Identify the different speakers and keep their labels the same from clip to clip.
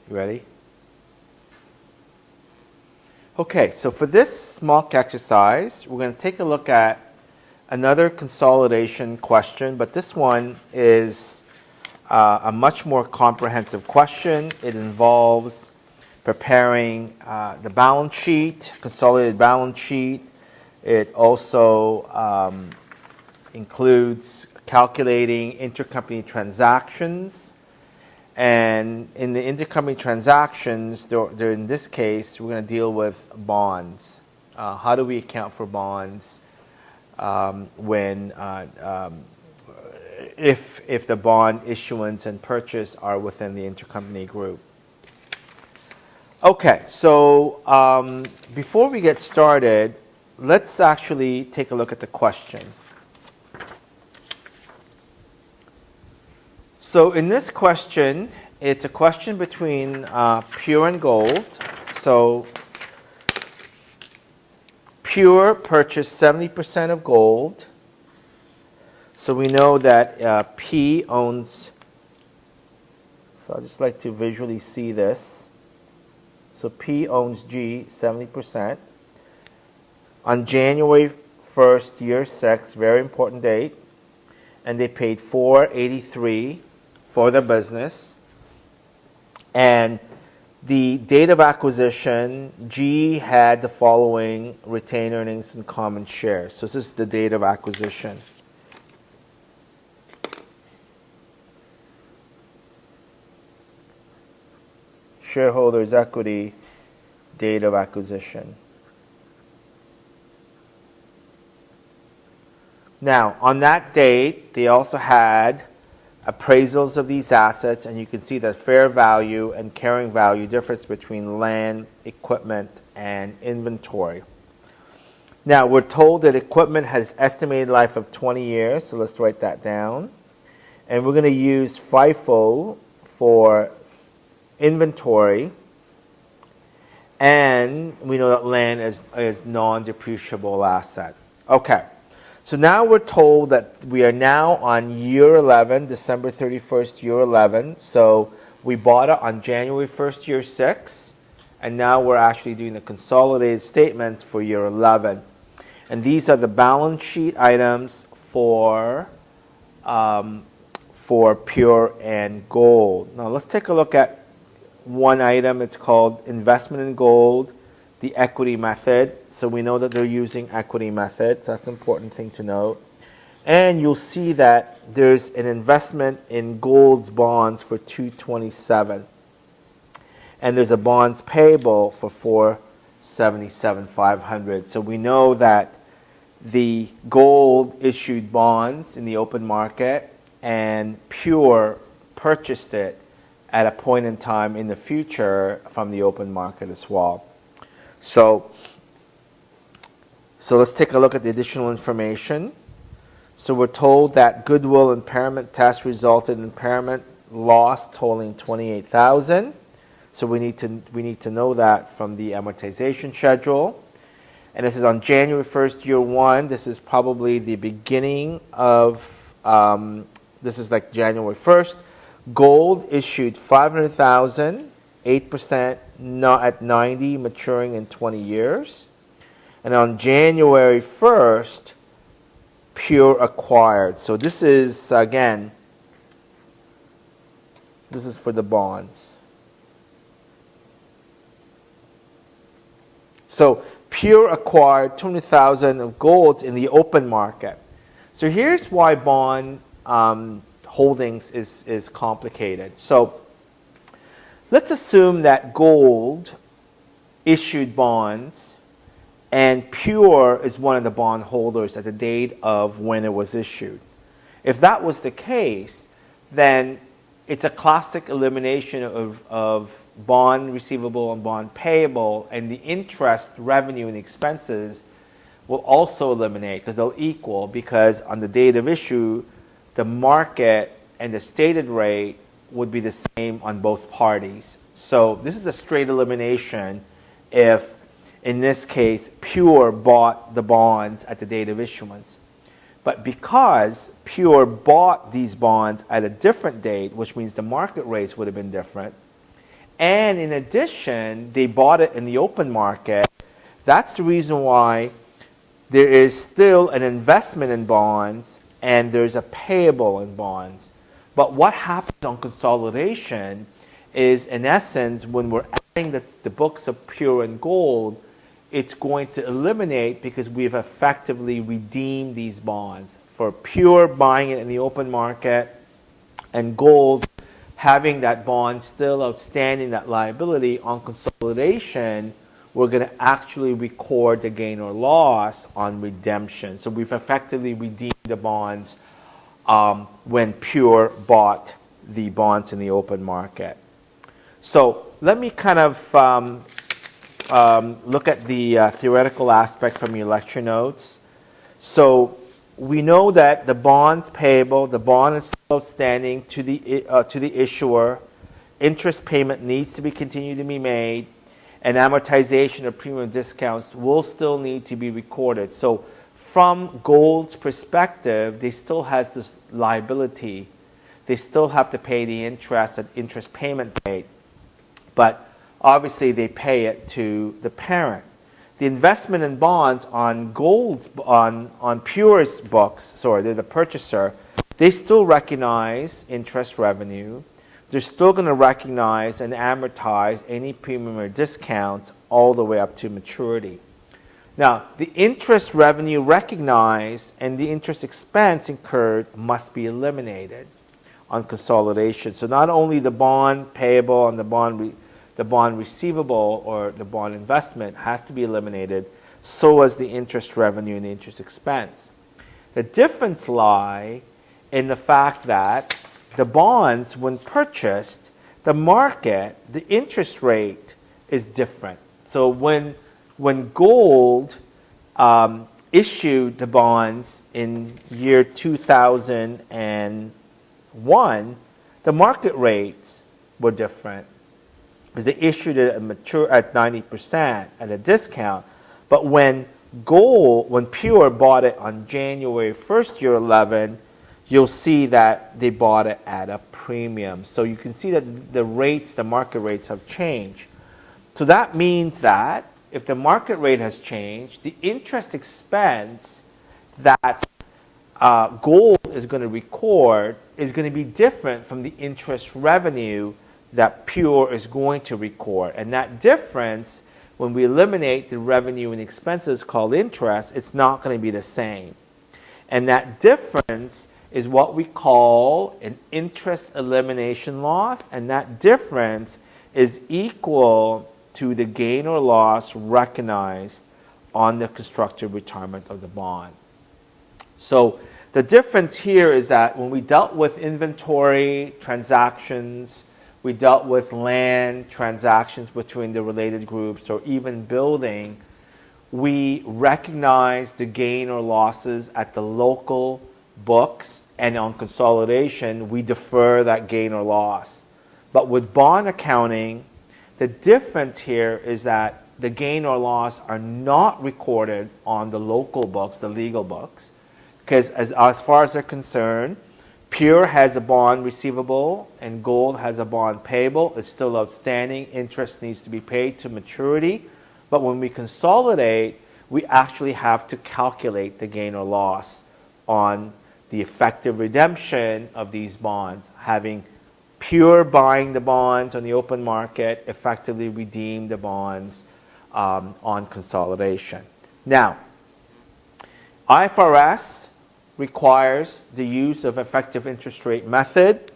Speaker 1: You ready? Okay, so for this mock exercise, we're going to take a look at another consolidation question, but this one is a much more comprehensive question. It involves preparing the balance sheet, consolidated balance sheet. It also includes calculating intercompany transactions. And in the intercompany transactions, in this case, we're going to deal with bonds. How do we account for bonds if the bond issuance and purchase are within the intercompany group? Okay, so before we get started, let's actually take a look at the question. So in this question, it's a question between Pure and Gold. So Pure purchased 70% of Gold. So we know that P owns, so I'd just like to visually see this. So P owns G 70%. On January 1st, year 6, very important date, and they paid $483 for the business. And the date of acquisition, G had the following retained earnings and common shares. So this is the date of acquisition. Shareholders' equity, date of acquisition. Now, on that date, they also had appraisals of these assets, and you can see that fair value and carrying value difference between land, equipment, and inventory. Now, we're told that equipment has estimated life of 20 years, so let's write that down. And we're going to use FIFO for inventory, and we know that land is non-depreciable asset. Okay. So now we're told that we are now on year 11, December 31st, year 11. So we bought it on January 1st, year 6. And now we're actually doing the consolidated statements for year 11. And these are the balance sheet items for Pure and Gold. Now let's take a look at one item. It's called investment in gold, the equity method. So we know that they're using equity methods. That's an important thing to note. And you'll see that there's an investment in gold's bonds for $227. And there's a bonds payable for $477,500. So we know that the gold issued bonds in the open market and Pure purchased it at a point in time in the future from the open market as well. So let's take a look at the additional information. So we're told that goodwill impairment test resulted in impairment loss totaling $28,000. So we need to know that from the amortization schedule. And this is on January 1st, year 1. This is probably the beginning of, this is like January 1st. Gold issued $500,000, 8% not at 90, maturing in 20 years. And on January 1st, Pure acquired. So this is, again, this is for the bonds. So Pure acquired $200,000 of golds in the open market. So here's why bond holdings is complicated. So let's assume that Gold issued bonds and Pure is one of the bond holders at the date of when it was issued. If that was the case, then it's a classic elimination of bond receivable and bond payable, and the interest, revenue, and expenses will also eliminate because they'll equal, because on the date of issue, the market and the stated rate would be the same on both parties. So this is a straight elimination if, in this case, Pure bought the bonds at the date of issuance. But because Pure bought these bonds at a different date, which means the market rates would have been different, and in addition, they bought it in the open market. That's the reason why there is still an investment in bonds and there's a payable in bonds. But what happens on consolidation is, in essence, when we're adding the books of pure and gold, it's going to eliminate because we've effectively redeemed these bonds. For pure, buying it in the open market, and gold, having that bond still outstanding, that liability, on consolidation, we're going to actually record the gain or loss on redemption. So we've effectively redeemed the bonds when pure bought the bonds in the open market. So let me kind of look at the theoretical aspect from your lecture notes. So we know that the bonds payable, the bond is still outstanding to the issuer. Interest payment needs to be continued to be made, and amortization of premium discounts will still need to be recorded. So from gold's perspective, they still has this liability. They still have to pay the interest at interest payment date, but obviously they pay it to the parent. The investment in bonds on gold, on Pure's books, they're the purchaser, they still recognize interest revenue. They're still going to recognize and amortize any premium or discounts all the way up to maturity. Now, the interest revenue recognized and the interest expense incurred must be eliminated on consolidation. So not only the bond payable and the bond receivable or the bond investment has to be eliminated, so as the interest revenue and the interest expense. The difference lies in the fact that the bonds, when purchased, the market, the interest rate is different. So when gold issued the bonds in year 2001, the market rates were different, because they issued it at 90% at a discount. But when Pure bought it on January 1st, year 11, you'll see that they bought it at a premium. So you can see that the market rates have changed. So that means that if the market rate has changed, the interest expense that gold is going to record is going to be different from the interest revenue that Pure is going to record. And that difference, when we eliminate the revenue and expenses called interest, it's not going to be the same. And that difference is what we call an interest elimination loss, and that difference is equal to the gain or loss recognized on the constructive retirement of the bond. So the difference here is that when we dealt with inventory transactions, we dealt with land transactions between the related groups, or even building, we recognize the gain or losses at the local books, and on consolidation, we defer that gain or loss. But with bond accounting, the difference here is that the gain or loss are not recorded on the local books, the legal books, because as far as they're concerned, Pure has a bond receivable and gold has a bond payable. It's still outstanding. Interest needs to be paid to maturity. But when we consolidate, we actually have to calculate the gain or loss on the effective redemption of these bonds, having Pure buying the bonds on the open market, effectively redeem the bonds on consolidation. Now, IFRS requires the use of effective interest rate method,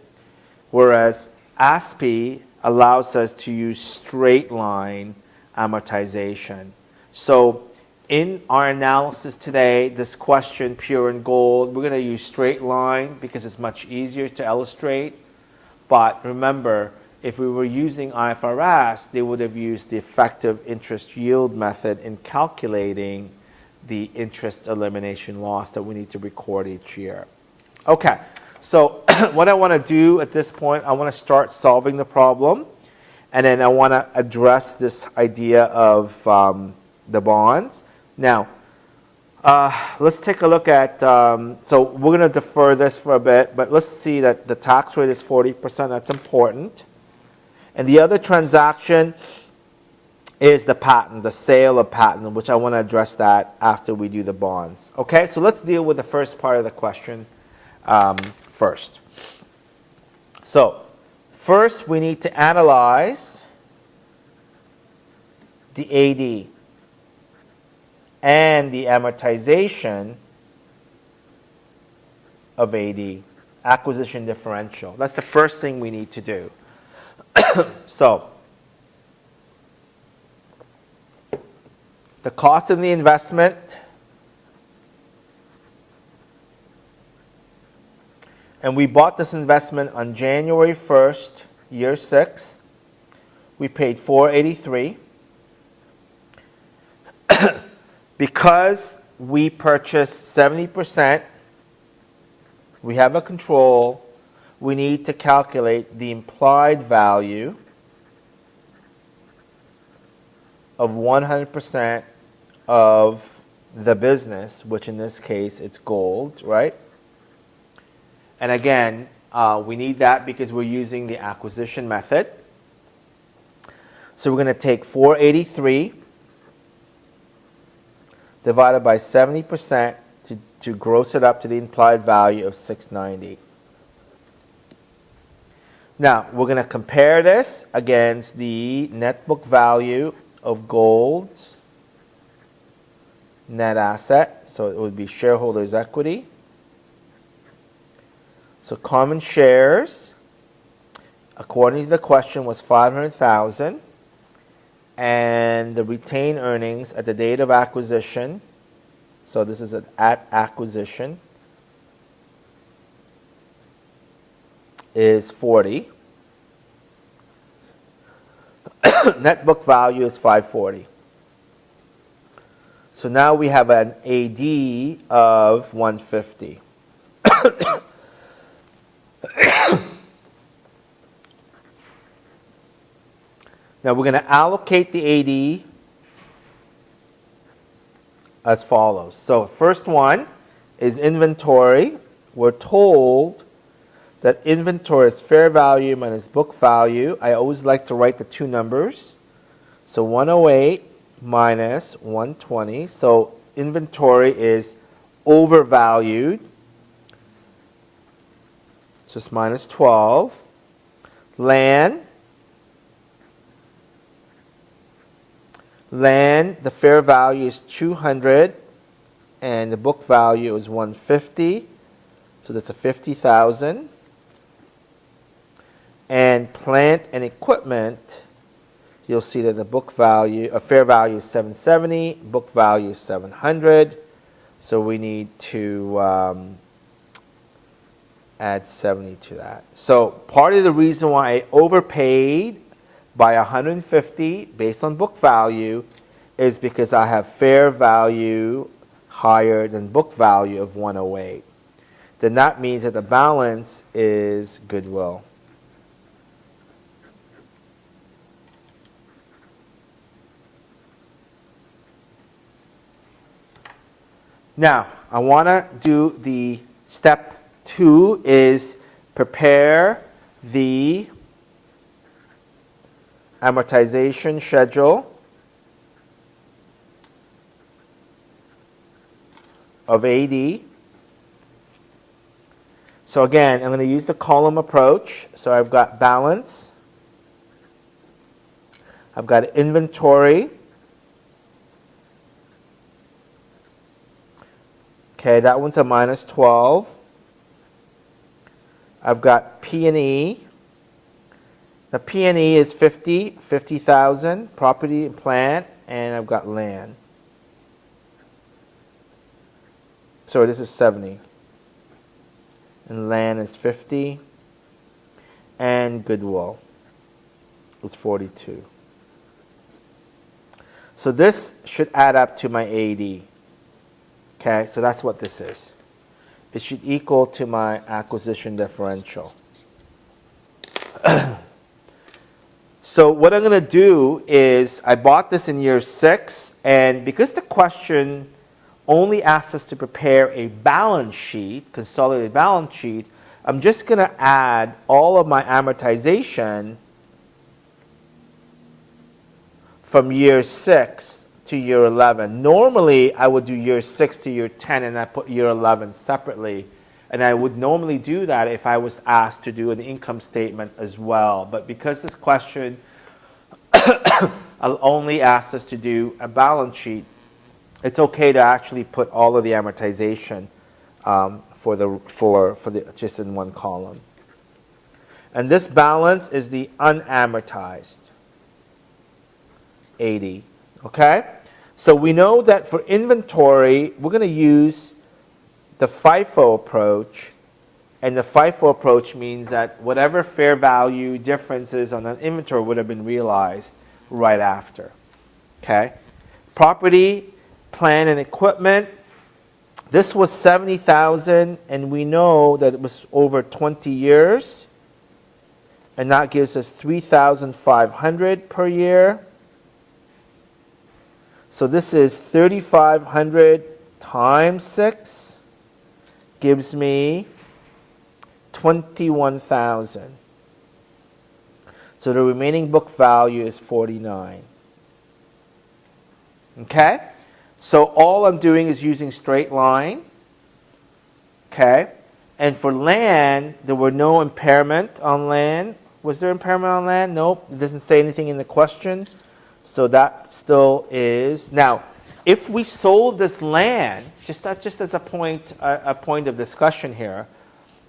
Speaker 1: whereas ASPE allows us to use straight line amortization. So in our analysis today, this question, Pure and gold, we're going to use straight line because it's much easier to illustrate. But remember, if we were using IFRS, they would have used the effective interest yield method in calculating the interest elimination loss that we need to record each year. Okay, so what I want to do at this point, I want to start solving the problem, and then I want to address this idea of the bonds. Now, let's take a look at, so we're going to defer this for a bit, but let's see that the tax rate is 40%, that's important. And the other transaction is the patent, the sale of patent, which I want to address that after we do the bonds. Okay, so let's deal with the first part of the question first. So first we need to analyze the AD and the amortization of AD, acquisition differential. That's the first thing we need to do. So the cost of the investment and we bought this investment on January 1st, year 6. We paid $483. Because we purchased 70%, we have a control, we need to calculate the implied value of 100% of the business, which in this case it's gold, right? And again, we need that because we're using the acquisition method. So we're going to take 483 divided by 70% to gross it up to the implied value of 690. Now, we're going to compare this against the net book value of gold's net asset. So it would be shareholders' equity. So common shares, according to the question, was 500,000. And the retained earnings at the date of acquisition, so this is at acquisition, is 40. Net book value is 540. So now we have an AD of 150. Now we're going to allocate the AD as follows. So first one is inventory. We're told that inventory is fair value minus book value. I always like to write the two numbers. So 108 minus 120. So inventory is overvalued. So it's minus 12. Land, the fair value is 200 and the book value is 150. So that's a 50,000. And plant and equipment, you'll see that the book value, fair value is 770, book value is 700. So we need to add 70 to that. So part of the reason why I overpaid by 150 based on book value is because I have fair value higher than book value of 108. Then that means that the balance is goodwill. Now, I want to do the step 2 is prepare the amortization schedule of AD. So again, I'm going to use the column approach. So I've got balance. I've got inventory. Okay, that one's a minus 12. I've got P&E. The P&E is 50,000, property and plant, and I've got land. So this is 70. And land is 50. And goodwill is 42. So this should add up to my AD. Okay, so that's what this is. It should equal to my acquisition differential. So what I'm going to do is I bought this in year 6, and because the question only asks us to prepare a balance sheet, consolidated balance sheet, I'm just going to add all of my amortization from year 6 to year 11. Normally, I would do year 6 to year 10, and I put year 11 separately. And I would normally do that if I was asked to do an income statement as well. But because this question only asks us to do a balance sheet, it's okay to actually put all of the amortization just in one column. And this balance is the unamortized 80. Okay? So we know that for inventory, we're going to use the FIFO approach. And the FIFO approach means that whatever fair value differences on an inventory would have been realized right after. Okay? Property, plant, and equipment. This was $70,000, and we know that it was over 20 years. And that gives us $3,500 per year. So this is 3,500 times 6 gives me 21,000. So the remaining book value is 49. Okay? So all I'm doing is using straight line. Okay? And for land, there were no impairment on land. Was there impairment on land? Nope. It doesn't say anything in the question. So that still is. Now, if we sold this land, just as a point of discussion here,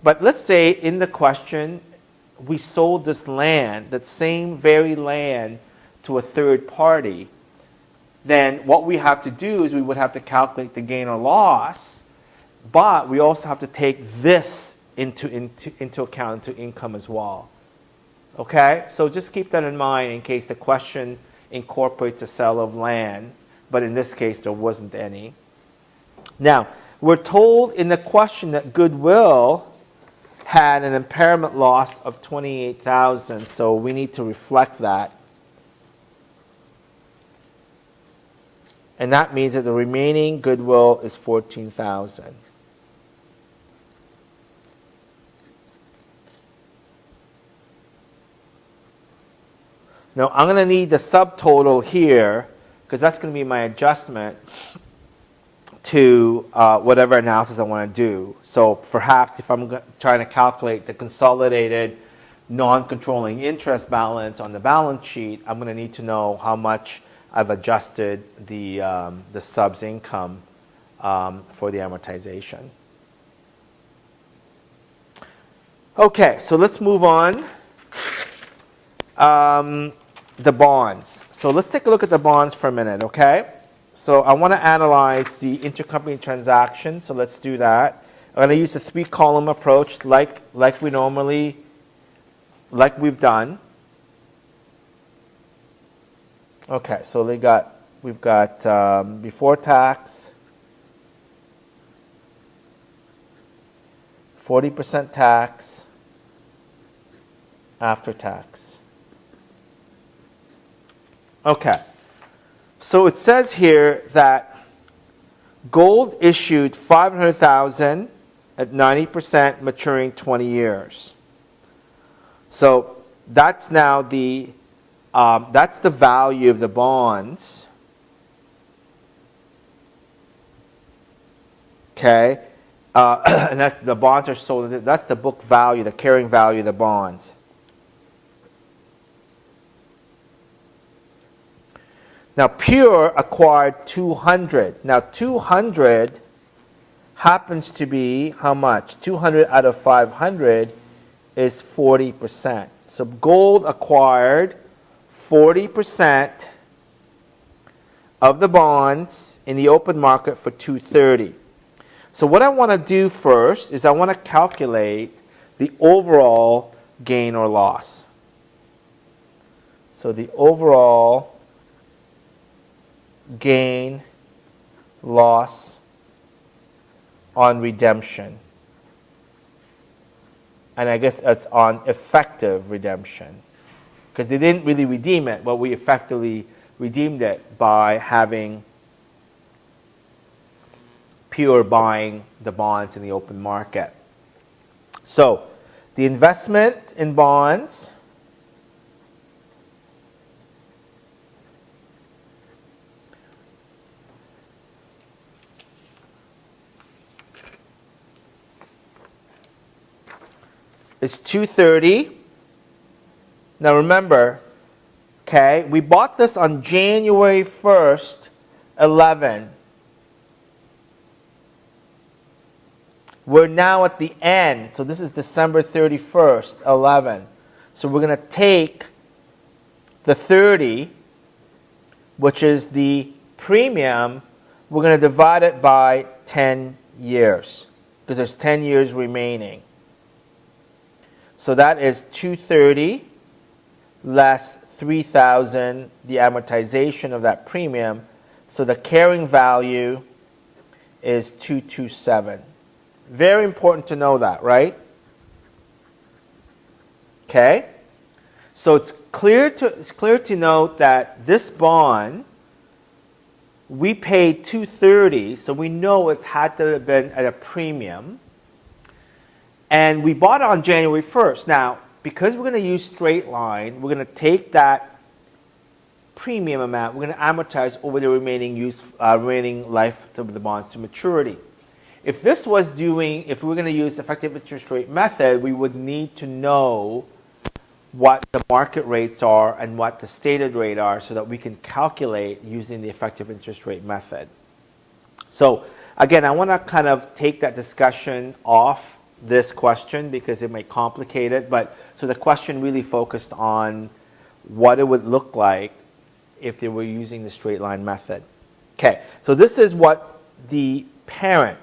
Speaker 1: but let's say in the question we sold this land, that same very land, to a third party, then what we have to do is we would have to calculate the gain or loss, but we also have to take this into account, into income as well. Okay? So just keep that in mind in case the question incorporates a sale of land, but in this case there wasn't any. Now, we're told in the question that goodwill had an impairment loss of $28,000, so we need to reflect that. And that means that the remaining goodwill is $14,000. Now, I'm going to need the subtotal here, because that's going to be my adjustment to whatever analysis I want to do. So perhaps if I'm trying to calculate the consolidated non-controlling interest balance on the balance sheet, I'm going to need to know how much I've adjusted the subs income for the amortization. Okay, so let's move on. The bonds. So let's take a look at the bonds for a minute, okay? So I want to analyze the intercompany transaction, so let's do that. I'm going to use the 3-column approach like we've done. Okay, so we've got before tax, 40% tax, after tax. Okay, so it says here that gold issued $500,000 at 90%, maturing 20 years. So that's now that's the value of the bonds. Okay, and that's the bonds are sold. That's the book value, the carrying value of the bonds. Now, Pure acquired 200. Now, 200 happens to be how much? 200 out of 500 is 40%. So, gold acquired 40% of the bonds in the open market for $230. So, what I want to do first is I want to calculate the overall gain or loss. So, the overall gain, loss on redemption. And I guess that's on effective redemption. Because they didn't really redeem it, but we effectively redeemed it by having Pure buying the bonds in the open market. So, the investment in bonds is 230. Now remember, okay, we bought this on January 1st, 11. We're now at the end. So this is December 31st, 11. So we're going to take the 30, which is the premium. We're going to divide it by 10 years because there's 10 years remaining. So that is 230 less 3,000, the amortization of that premium. So the carrying value is 227. Very important to know that, right? Okay? So it's clear to note that this bond, we paid 230, so we know it had to have been at a premium. And we bought it on January 1st. Now, because we're going to use straight line, we're going to take that premium amount, we're going to amortize over the remaining life of the bonds to maturity. If we were going to use effective interest rate method, we would need to know what the market rates are and what the stated rate are so that we can calculate using the effective interest rate method. So again, I want to kind of take that discussion off this question because it may complicate it, but so the question really focused on what it would look like if they were using the straight line method. Okay, so this is what the parent,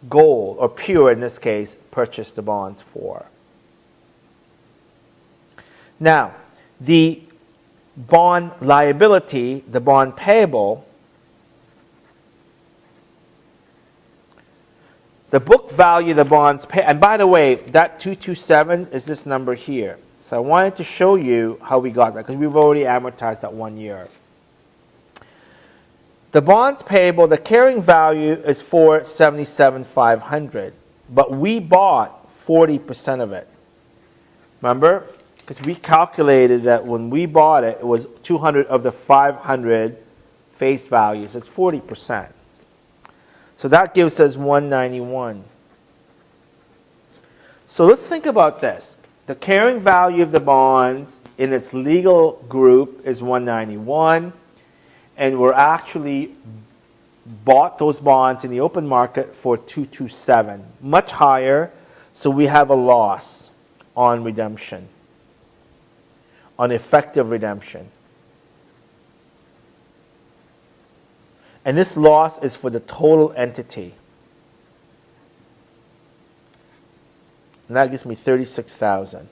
Speaker 1: Gold, or Pure in this case, purchased the bonds for. Now, the bond liability, the bond payable, the book value of the bonds pay, and by the way, that 227 is this number here. So I wanted to show you how we got that because we've already amortized that 1 year. The bonds payable, the carrying value is $477,500, but we bought 40% of it. Remember? Because we calculated that when we bought it, it was 200 of the 500 face value, so it's 40%. So that gives us 191. So let's think about this. The carrying value of the bonds in its legal group is 191, and we're actually bought those bonds in the open market for 227, much higher, so we have a loss on redemption, on effective redemption. And this loss is for the total entity. And that gives me $36,000.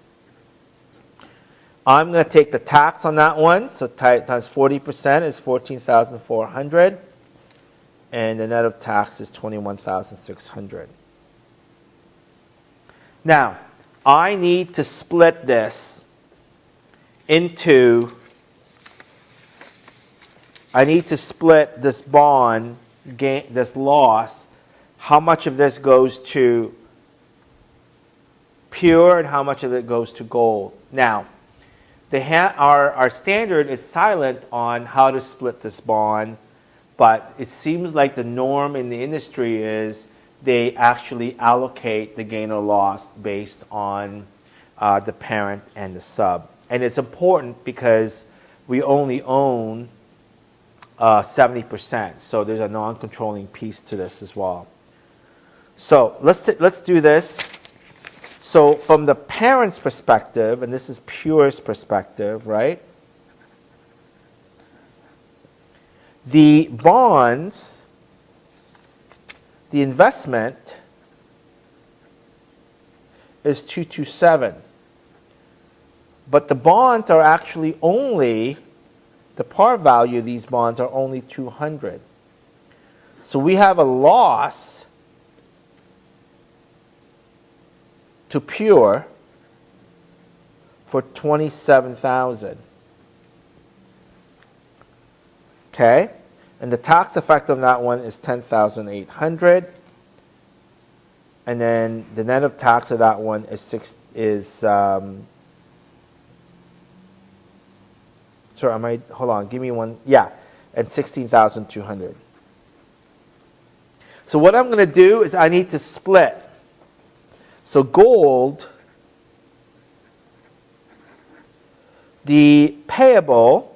Speaker 1: I'm going to take the tax on that one. So times 40% is $14,400. And the net of tax is $21,600. Now, I need to split this into... I need to split this bond, this loss, how much of this goes to Pure and how much of it goes to Gold. Now, our standard is silent on how to split this bond, but it seems like the norm in the industry is they actually allocate the gain or loss based on the parent and the sub. And it's important because we only own 70%. So there's a non-controlling piece to this as well. So let's do this. So from the parent's perspective, and this is Pure's perspective, right? The bonds, the investment is 227. But the bonds are actually only, the par value of these bonds are only 200. So we have a loss to Pure for 27,000. Okay? And the tax effect on that one is 10,800. And then the net of tax of that one hold on, give me one. Yeah, and 16,200. So what I'm going to do is I need to split. So Gold The payable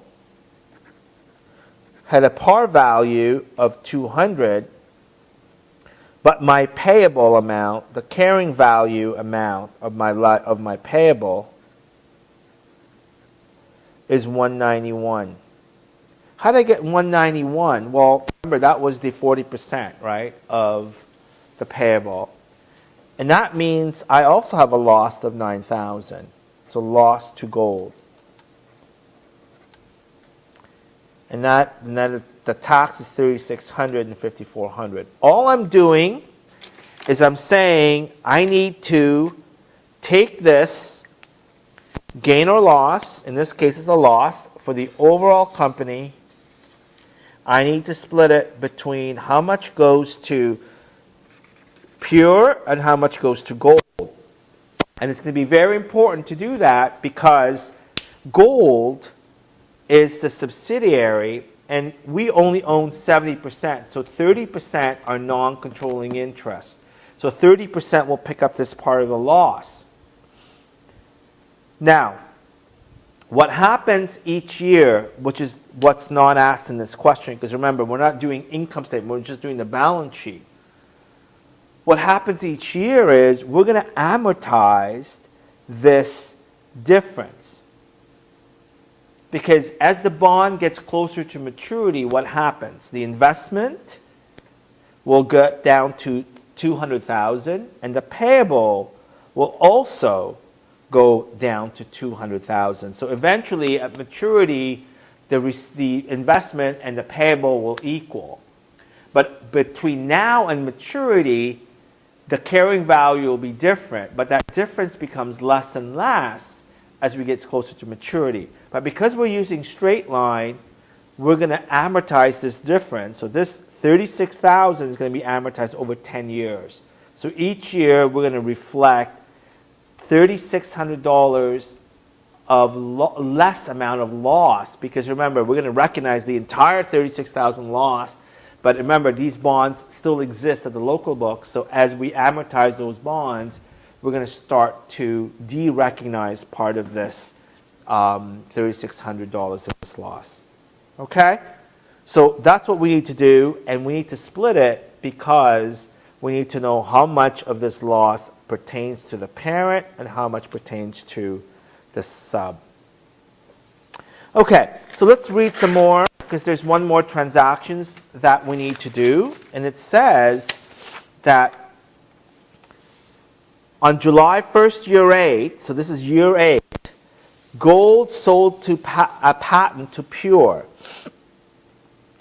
Speaker 1: had a par value of 200, but my payable amount, the carrying value amount of my payable, is 191. How did I get 191? Well, remember that was the 40%, right, of the payable. And that means I also have a loss of 9,000. So loss to gold. And then the tax is 3,600 and 5,400. All I'm doing is I'm saying I need to take this gain or loss, in this case it's a loss, for the overall company. I need to split it between how much goes to pure and how much goes to gold. And it's going to be very important to do that because gold is the subsidiary and we only own 70%. So 30% are non-controlling interest. So 30% will pick up this part of the loss. Now, what happens each year, which is what's not asked in this question, because remember, we're not doing income statement, we're just doing the balance sheet. What happens each year is we're going to amortize this difference. Because as the bond gets closer to maturity, what happens? The investment will get down to 200,000 and the payable will also go down to 200,000. So eventually at maturity, the investment and the payable will equal. But between now and maturity, the carrying value will be different, but that difference becomes less and less as we get closer to maturity. But because we're using straight line, we're going to amortize this difference. So this 36,000 is going to be amortized over 10 years. So each year we're going to reflect $3,600 of less amount of loss, because remember, we're going to recognize the entire 36,000 loss. But remember, these bonds still exist at the local books, so as we amortize those bonds, we're going to start to de-recognize part of this $3,600 of this loss. Okay? So that's what we need to do, and we need to split it because we need to know how much of this loss pertains to the parent and how much pertains to the sub. Okay, so let's read some more, because there's one more transactions that we need to do. And it says that on July 1st, year 8, so this is year 8, gold sold to a patent to Pure.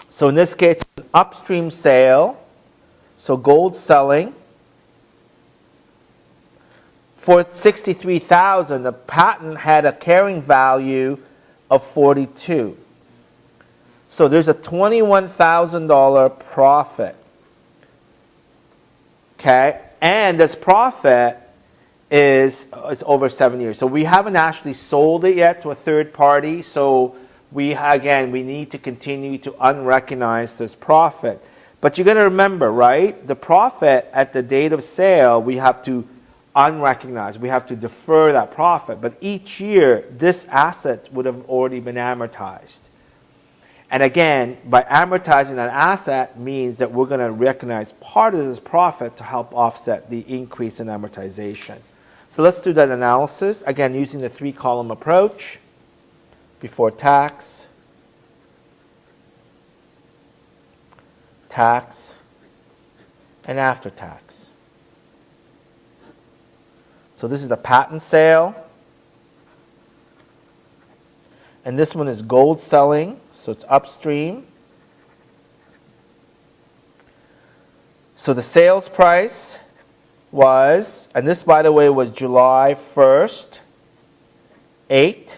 Speaker 1: So in this case, it's an upstream sale. So gold selling for $63,000. The patent had a carrying value of $42,000. So there's a $21,000 profit. Okay? And this profit is over 7 years. So we haven't actually sold it yet to a third party. So we need to continue to unrecognize this profit. But you're going to remember, right? The profit at the date of sale, we have to unrecognize. We have to defer that profit. But each year, this asset would have already been amortized. And again, by amortizing that asset means that we're going to recognize part of this profit to help offset the increase in amortization. So let's do that analysis. Again, using the 3-column approach. Before tax, tax, and after tax. So this is the patent sale. And this one is gold selling, so it's upstream. So the sales price was, and this by the way was July 1st, 8.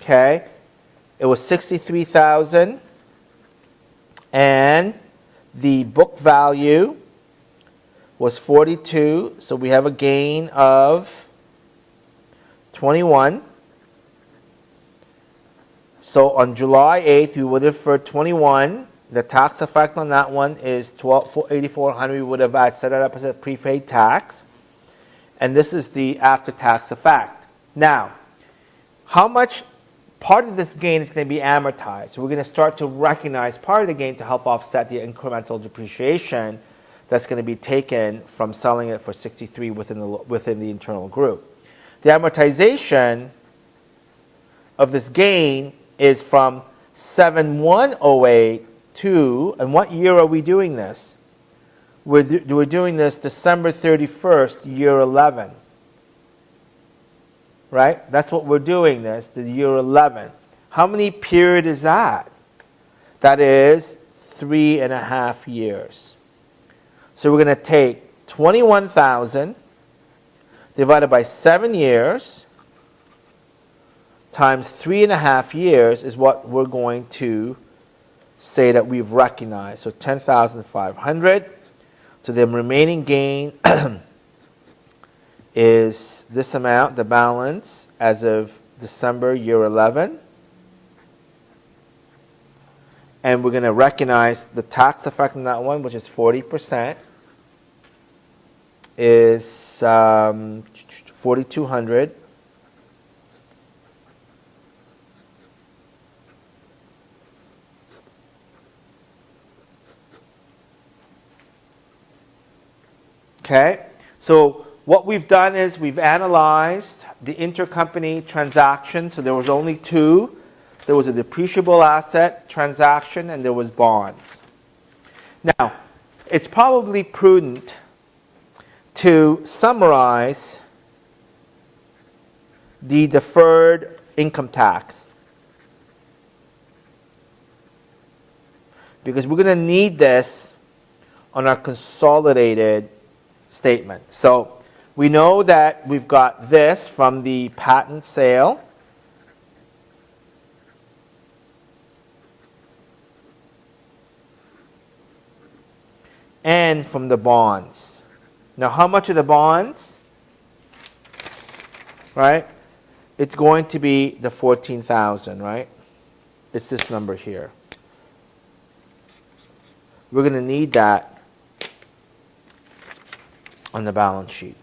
Speaker 1: Okay, it was $63,000, and the book value was $42,000. So we have a gain of $21,000. So on July 8th, we would have for $21,000. The tax effect on that one is $8,400. We would have set it up as a prepaid tax, and this is the after-tax effect. Now, how much part of this gain is going to be amortized. So we're going to start to recognize part of the gain to help offset the incremental depreciation that's going to be taken from selling it for 63 within the internal group. The amortization of this gain is from 7/1/08 to, and what year are we doing this? We're doing this December 31st, year 11. Right? That's what we're doing this, the year 11. How many period is that? That is 3.5 years. So we're going to take 21,000 divided by 7 years times 3.5 years is what we're going to say that we've recognized. So 10,500. So the remaining gain is this amount, the balance, as of December year 11. And we're going to recognize the tax effect on that one, which is 40%, is 4,200. Okay, so what we've done is we've analyzed the intercompany transaction. So there was only two. There was a depreciable asset transaction and there was bonds. Now, it's probably prudent to summarize the deferred income tax, because we're going to need this on our consolidated statement. So we know that we've got this from the patent sale. And from the bonds. Now, how much are the bonds? Right? It's going to be the 14,000, right? It's this number here. We're going to need that on the balance sheet.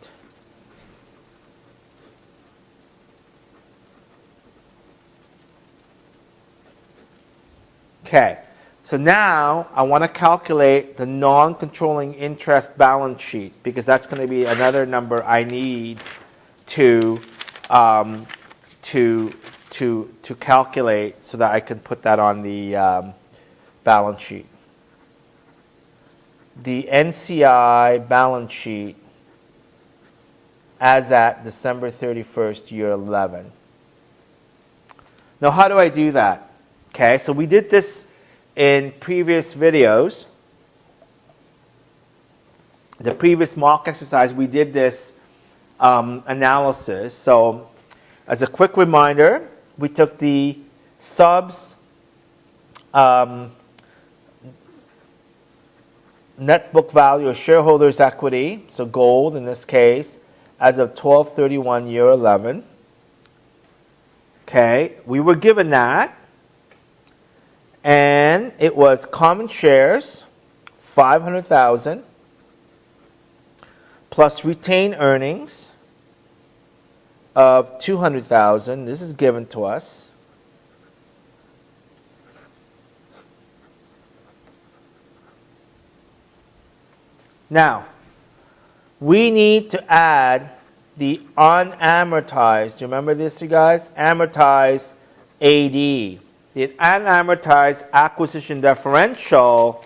Speaker 1: Okay, so now I want to calculate the non-controlling interest balance sheet, because that's going to be another number I need to calculate so that I can put that on the balance sheet. The NCI balance sheet as at December 31st, year 11. Now, how do I do that? Okay, so we did this in previous videos. The previous mock exercise, we did this analysis. So, as a quick reminder, we took the subs net book value of shareholders' equity, so gold in this case, as of 12/31 year 11. Okay, we were given that, and it was common shares, 500,000, plus retained earnings of 200,000. This is given to us. Now, we need to add the unamortized. Do you remember this, you guys? Amortized AD. The unamortized acquisition differential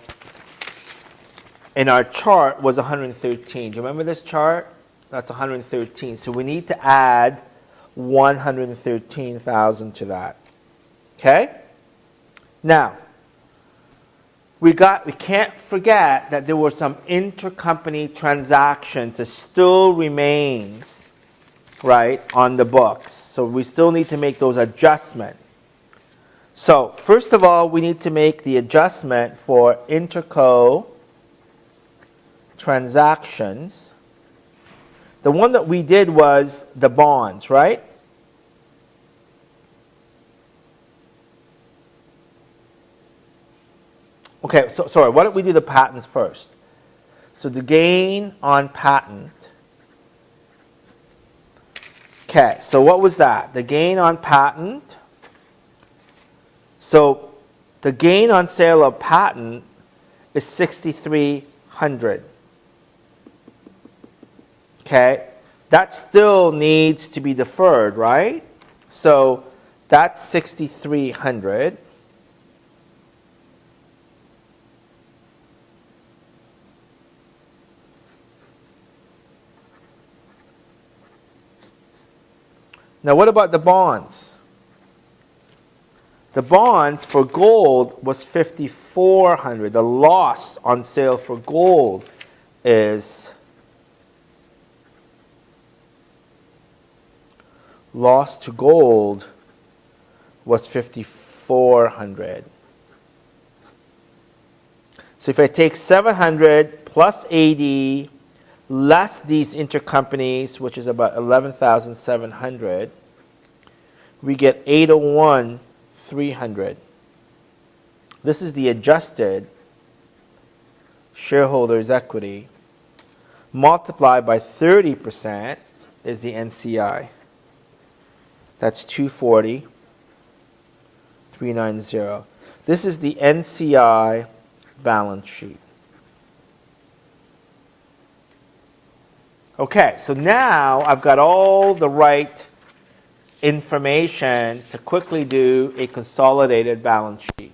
Speaker 1: in our chart was 113. Do you remember this chart? That's 113. So we need to add 113,000 to that. Okay? Now, we can't forget that there were some intercompany transactions that still remains, right, on the books. So we still need to make those adjustments. So first of all, we need to make the adjustment for interco transactions. The one that we did was the bonds, right? Okay, so sorry, why don't we do the patents first? So the gain on patent, Okay, so what was that? The gain on patent. So the gain on sale of patent is 6,300. Okay, that still needs to be deferred, right? So that's 6,300. Now what about the bonds? The bonds for gold was 5,400. The loss on sale for gold is loss to gold was 5,400. So if I take 700 plus 80 less these intercompanies, which is about 11,700, we get 801,300. This is the adjusted shareholders' equity multiplied by 30% is the NCI. That's 240,390. This is the NCI balance sheet. Okay, so now I've got all the right information to quickly do a consolidated balance sheet.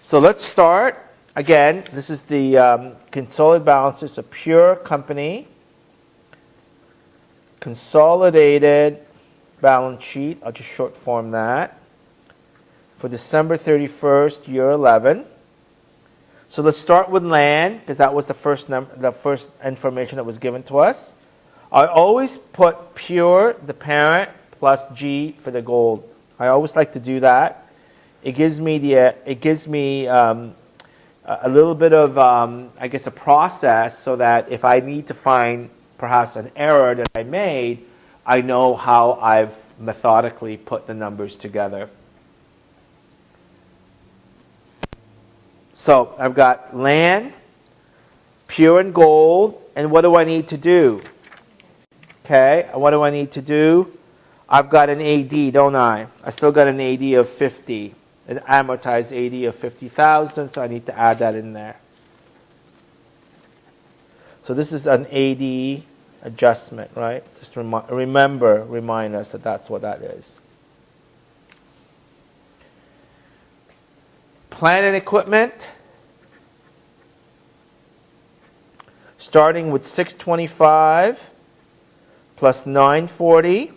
Speaker 1: So let's start. Again, this is the consolidated balances, a pure company. Consolidated balance sheet, I'll just short form that, for December 31st, year 11. So let's start with land, because that was the first information that was given to us. I always put pure, the parent, plus G for the gold. I always like to do that. It gives me a little bit of, I guess, a process so that if I need to find perhaps an error that I made, I know how I've methodically put the numbers together. So I've got land, pure and gold, and what do I need to do? Okay, what do I need to do? I've got an AD, don't I? I still got an AD of 50, an amortized AD of 50,000, so I need to add that in there. So this is an AD adjustment, right? Just remind us that that's what that is. Plant and equipment, starting with 625 plus 940.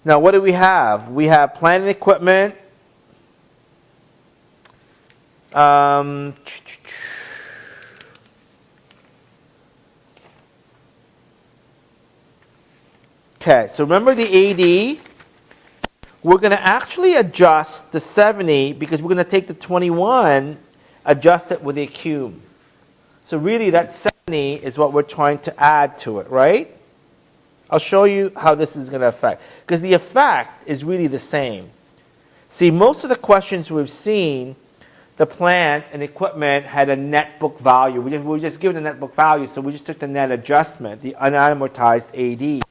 Speaker 1: Now what do we have? We have plant and equipment. Okay, so remember the AD. We're going to actually adjust the 70 because we're going to take the 21, adjust it with the accum. So really that 70 is what we're trying to add to it, right? I'll show you how this is going to affect. Because the effect is really the same. See, most of the questions we've seen, the plant and equipment had a net book value. We were just given a net book value, so we just took the net adjustment, the unamortized AD.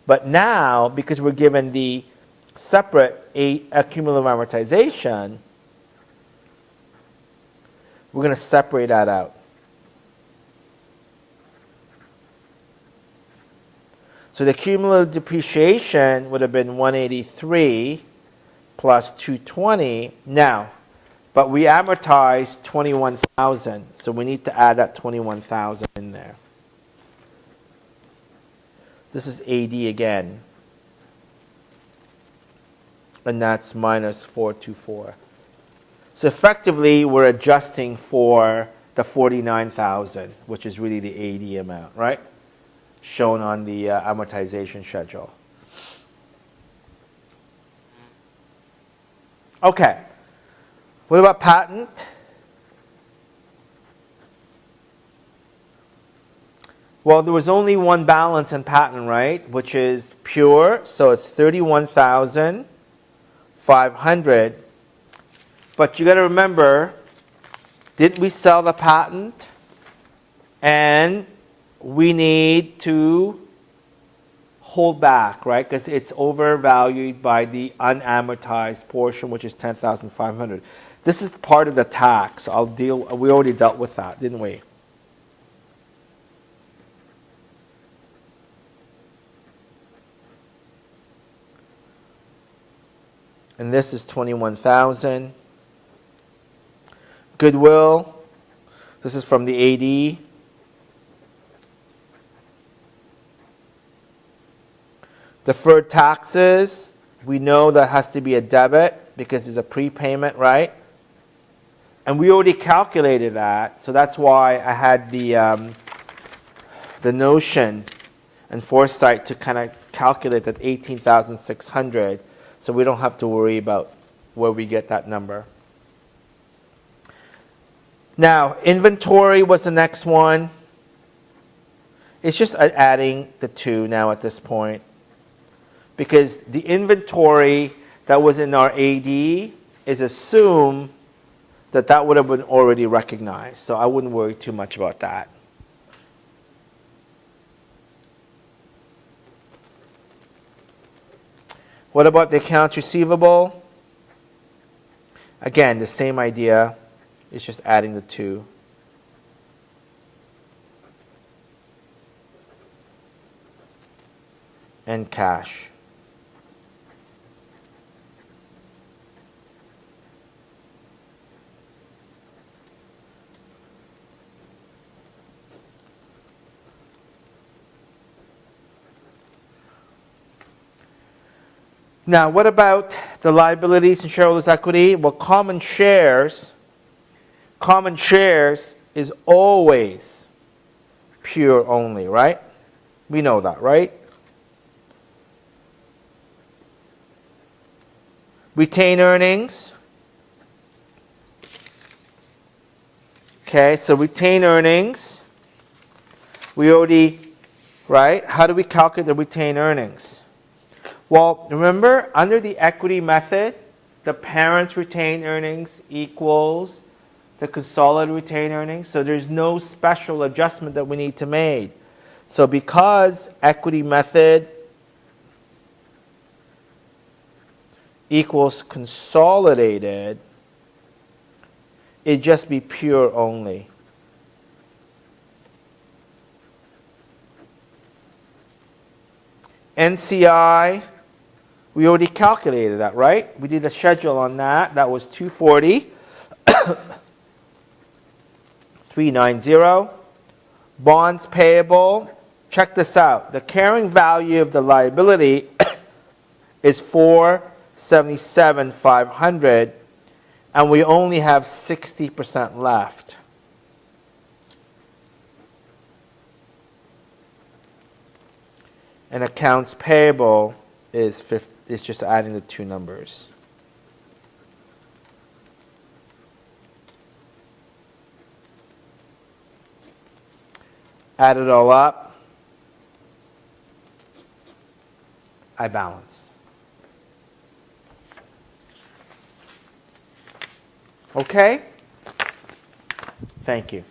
Speaker 1: But now, because we're given the separate cumulative amortization, we're going to separate that out. So the cumulative depreciation would have been 183 plus 220. Now, but we amortized 21,000, so we need to add that 21,000 in there. This is AD again. And that's minus 424. So effectively, we're adjusting for the 49,000, which is really the AD amount, right? Shown on the amortization schedule. Okay. What about patent? Well, there was only one balance in patent, right? Which is pure, so it's 31,500. But you got to remember, Didn't we sell the patent? And we need to hold back, right? Because it's overvalued by the unamortized portion, which is $10,500. This is part of the tax. We already dealt with that, didn't we? And this is $21,000. Goodwill. This is from the AD. Deferred taxes, we know that has to be a debit because it's a prepayment, right? And we already calculated that, so that's why I had the notion and foresight to kind of calculate that 18,600, so we don't have to worry about where we get that number. Now, inventory was the next one. It's just adding the two now at this point, because the inventory that was in our AD is assumed that would have been already recognized. So I wouldn't worry too much about that. What about the accounts receivable? Again, the same idea. It's just adding the two. And cash. Now, what about the liabilities and shareholders' equity? Well, common shares is always pure only, right? We know that, right? Retained earnings. Okay, so retained earnings. We already, right? How do we calculate the retained earnings? Well, remember, under the equity method, the parent's retained earnings equals the consolidated retained earnings. So there's no special adjustment that we need to make. So because equity method equals consolidated, it'd just be pure only. NCI, we already calculated that, right? We did the schedule on that. That was 240. 390. Bonds payable. Check this out. The carrying value of the liability is $477,500, and we only have 60% left. And accounts payable is just adding the two numbers. Add it all up. I balance. Okay? Thank you.